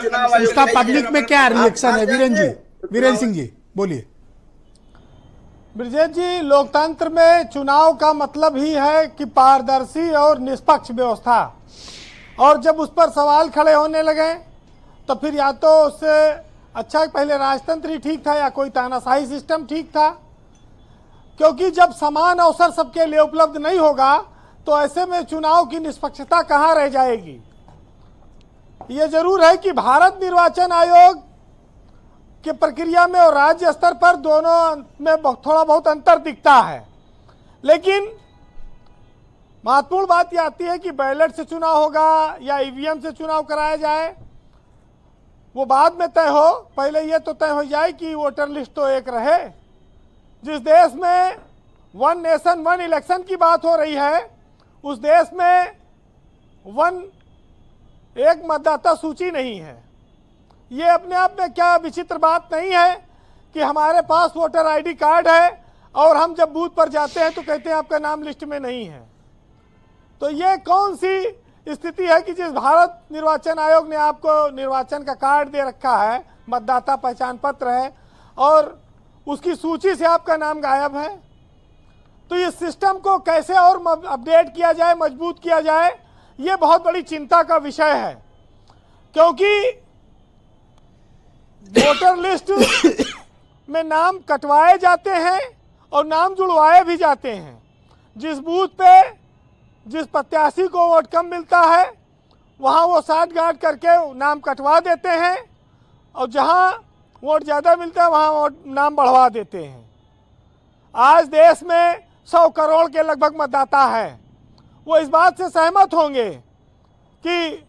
उसका पब्लिक में क्या रिएक्शन है? वीरेंद्र सिंह जी बोलिए। ब्रिजेश जी, लोकतंत्र में चुनाव का मतलब ही है कि पारदर्शी और निष्पक्ष व्यवस्था, और जब उस पर सवाल खड़े होने लगे तो फिर या तो उससे अच्छा पहले राजतंत्र ही ठीक था या कोई तानाशाही सिस्टम ठीक था, क्योंकि जब समान अवसर सबके लिए उपलब्ध नहीं होगा तो ऐसे में चुनाव की निष्पक्षता कहाँ रह जाएगी। ये जरूर है कि भारत निर्वाचन आयोग की प्रक्रिया में और राज्य स्तर पर दोनों में थोड़ा बहुत अंतर दिखता है, लेकिन महत्वपूर्ण बात यह आती है कि बैलेट से चुनाव होगा या ईवीएम से चुनाव कराया जाए वो बाद में तय हो, पहले ये तो तय हो जाए कि वोटर लिस्ट तो एक रहे। जिस देश में वन नेशन वन इलेक्शन की बात हो रही है उस देश में एक मतदाता सूची नहीं है। ये अपने आप में क्या विचित्र बात नहीं है कि हमारे पास वोटर आईडी कार्ड है और हम जब बूथ पर जाते हैं तो कहते हैं आपका नाम लिस्ट में नहीं है। तो ये कौन सी स्थिति है कि जिस भारत निर्वाचन आयोग ने आपको निर्वाचन का कार्ड दे रखा है, मतदाता पहचान पत्र है, और उसकी सूची से आपका नाम गायब है। तो इस सिस्टम को कैसे और अपडेट किया जाए, मजबूत किया जाए, ये बहुत बड़ी चिंता का विषय है, क्योंकि वोटर लिस्ट में नाम कटवाए जाते हैं और नाम जुड़वाए भी जाते हैं। जिस बूथ पे जिस प्रत्याशी को वोट कम मिलता है वहाँ वो साठ गांठ करके नाम कटवा देते हैं, और जहाँ वोट ज़्यादा मिलता है वहाँ वोट नाम बढ़वा देते हैं। आज देश में 100 करोड़ के लगभग मतदाता है, वो इस बात से सहमत होंगे कि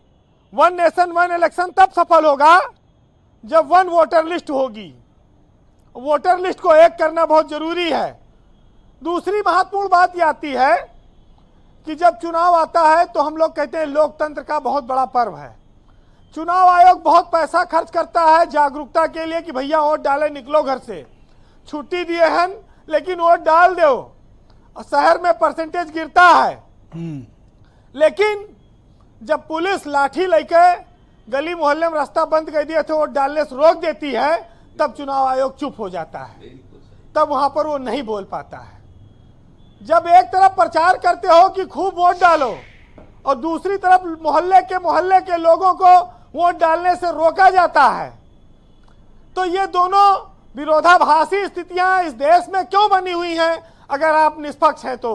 वन नेशन वन इलेक्शन तब सफल होगा जब वन वोटर लिस्ट होगी। वोटर लिस्ट को एक करना बहुत जरूरी है। दूसरी महत्वपूर्ण बात यह आती है कि जब चुनाव आता है तो हम लोग कहते हैं लोकतंत्र का बहुत बड़ा पर्व है। चुनाव आयोग बहुत पैसा खर्च करता है जागरूकता के लिए कि भैया वोट डाले, निकलो घर से, छुट्टी दिए हैं लेकिन वोट डाल दो। शहर में परसेंटेज गिरता है, लेकिन जब पुलिस लाठी लेके गली मोहल्ले में रास्ता बंद कर दिए थे वोट डालने से रोक देती है, तब चुनाव आयोग चुप हो जाता है, तब वहां पर वो नहीं बोल पाता है। जब एक तरफ प्रचार करते हो कि खूब वोट डालो और दूसरी तरफ मोहल्ले के लोगों को वोट डालने से रोका जाता है, तो ये दोनों विरोधाभासी स्थितियां इस देश में क्यों बनी हुई हैं? अगर आप निष्पक्ष हैं तो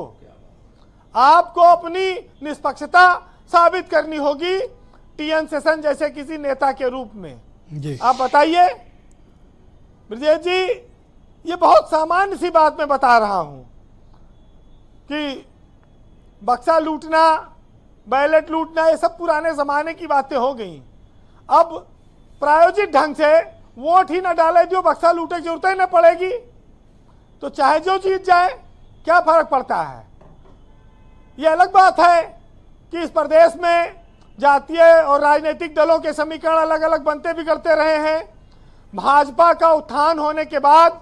आपको अपनी निष्पक्षता साबित करनी होगी टीएन शेषन जैसे किसी नेता के रूप में। आप बताइए ब्रजेश जी, ये बहुत सामान्य सी बात मैं बता रहा हूं कि बक्सा लूटना, बैलेट लूटना, ये सब पुराने जमाने की बातें हो गई। अब प्रायोजित ढंग से वोट ही ना डाले जो बक्सा लूटे की जरूरत ही ना पड़ेगी, तो चाहे जो जीत जाए क्या फर्क पड़ता है। ये अलग बात है कि इस प्रदेश में जातीय और राजनीतिक दलों के समीकरण अलग अलग बनते बिगड़ते रहे हैं। भाजपा का उत्थान होने के बाद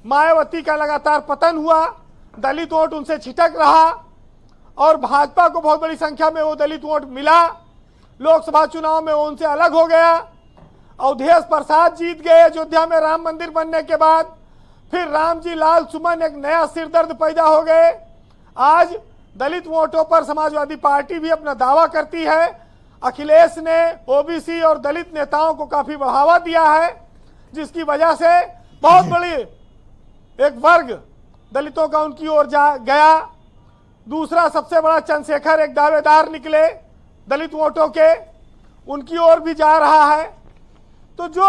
मायावती का लगातार पतन हुआ, दलित वोट उनसे छिटक रहा और भाजपा को बहुत बड़ी संख्या में वो दलित वोट मिला। लोकसभा चुनाव में वो उनसे अलग हो गया। अवधेश प्रसाद जीत गए अयोध्या में राम मंदिर बनने के बाद। फिर राम जी लाल सुमन एक नया सिरदर्द पैदा हो गए। आज दलित वोटों पर समाजवादी पार्टी भी अपना दावा करती है। अखिलेश ने ओबीसी और दलित नेताओं को काफी बढ़ावा दिया है, जिसकी वजह से बहुत बड़ी एक वर्ग दलितों का उनकी ओर गया। दूसरा सबसे बड़ा चंद्रशेखर एक दावेदार निकले दलित वोटों के, उनकी ओर भी जा रहा है। तो जो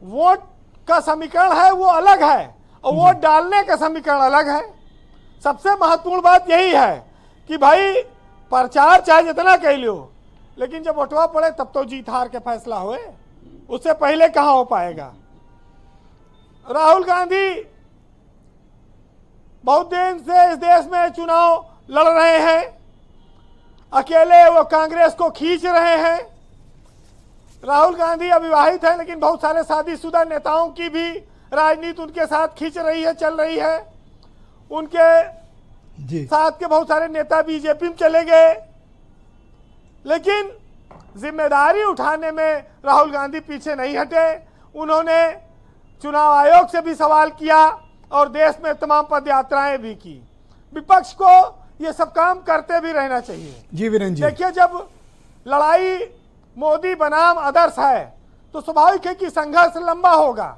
वोट का समीकरण है वो अलग है और वोट डालने का समीकरण अलग है। सबसे महत्वपूर्ण बात यही है कि भाई प्रचार चाहे जितना कह लो, लेकिन जब वोटवा पड़े तब तो जीत हार के फैसला होए, उससे पहले कहाँ हो पाएगा। राहुल गांधी बहुत दिन से इस देश में चुनाव लड़ रहे हैं, अकेले वो कांग्रेस को खींच रहे हैं। राहुल गांधी अविवाहित है, लेकिन बहुत सारे शादीशुदा नेताओं की भी राजनीति उनके साथ खींच रही है, चल रही है। उनके साथ के बहुत सारे नेता बीजेपी में चले गए, लेकिन जिम्मेदारी उठाने में राहुल गांधी पीछे नहीं हटे। उन्होंने चुनाव आयोग से भी सवाल किया और देश में तमाम पदयात्राएं भी की। विपक्ष को ये सब काम करते भी रहना चाहिए। जी वीरेंद्र जी, देखिए, जब लड़ाई मोदी बनाम आदर्श है तो स्वाभाविक है कि संघर्ष लंबा होगा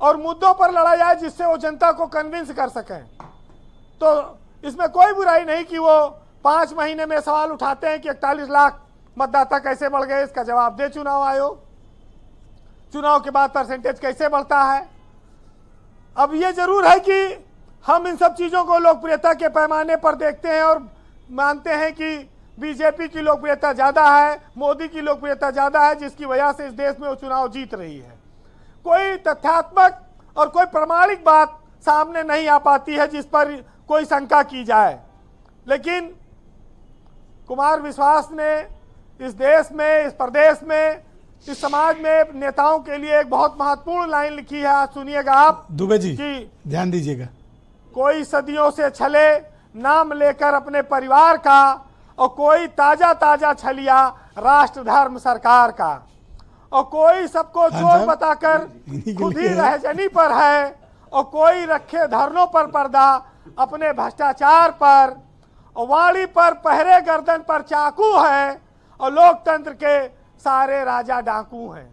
और मुद्दों पर लड़ाई आए जिससे वो जनता को कन्विंस कर सकें। तो इसमें कोई बुराई नहीं कि वो 5 महीने में सवाल उठाते हैं कि 41 लाख मतदाता कैसे बढ़ गए, इसका जवाब दे चुनाव आयोग। चुनाव के बाद परसेंटेज कैसे बढ़ता है। अब ये जरूर है कि हम इन सब चीज़ों को लोकप्रियता के पैमाने पर देखते हैं और मानते हैं कि बीजेपी की लोकप्रियता ज़्यादा है, मोदी की लोकप्रियता ज़्यादा है, जिसकी वजह से इस देश में वो चुनाव जीत रही है। कोई तथ्यात्मक और कोई प्रमाणिक बात सामने नहीं आ पाती है जिस पर कोई शंका की जाए। लेकिन कुमार विश्वास ने इस देश में, इस प्रदेश में, इस समाज में नेताओं के लिए एक बहुत महत्वपूर्ण लाइन लिखी है। आज सुनिएगा आप दुबे जी, कि ध्यान दीजिएगा। कोई सदियों से छले नाम लेकर अपने परिवार का, और कोई ताजा ताजा छलिया राष्ट्र धर्म सरकार का, और कोई सबको चोर साहब, बताकर इन्हीं के खुद ही लिए है। रहजनी पर है, और कोई रखे धरनों पर पर्दा अपने भ्रष्टाचार पर, और वाणी पर पहरे गर्दन पर चाकू है, और लोकतंत्र के सारे राजा डाकू हैं।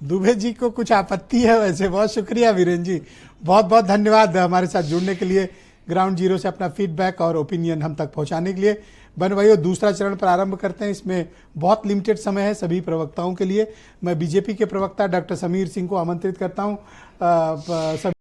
दुबे जी को कुछ आपत्ति है वैसे? बहुत शुक्रिया वीरेंद्र जी, बहुत बहुत धन्यवाद हमारे साथ जुड़ने के लिए, ग्राउंड जीरो से अपना फीडबैक और ओपिनियन हम तक पहुंचाने के लिए। बहन भाइयों, दूसरा चरण प्रारंभ करते हैं। इसमें बहुत लिमिटेड समय है सभी प्रवक्ताओं के लिए। मैं बीजेपी के प्रवक्ता डॉक्टर समीर सिंह को आमंत्रित करता हूं।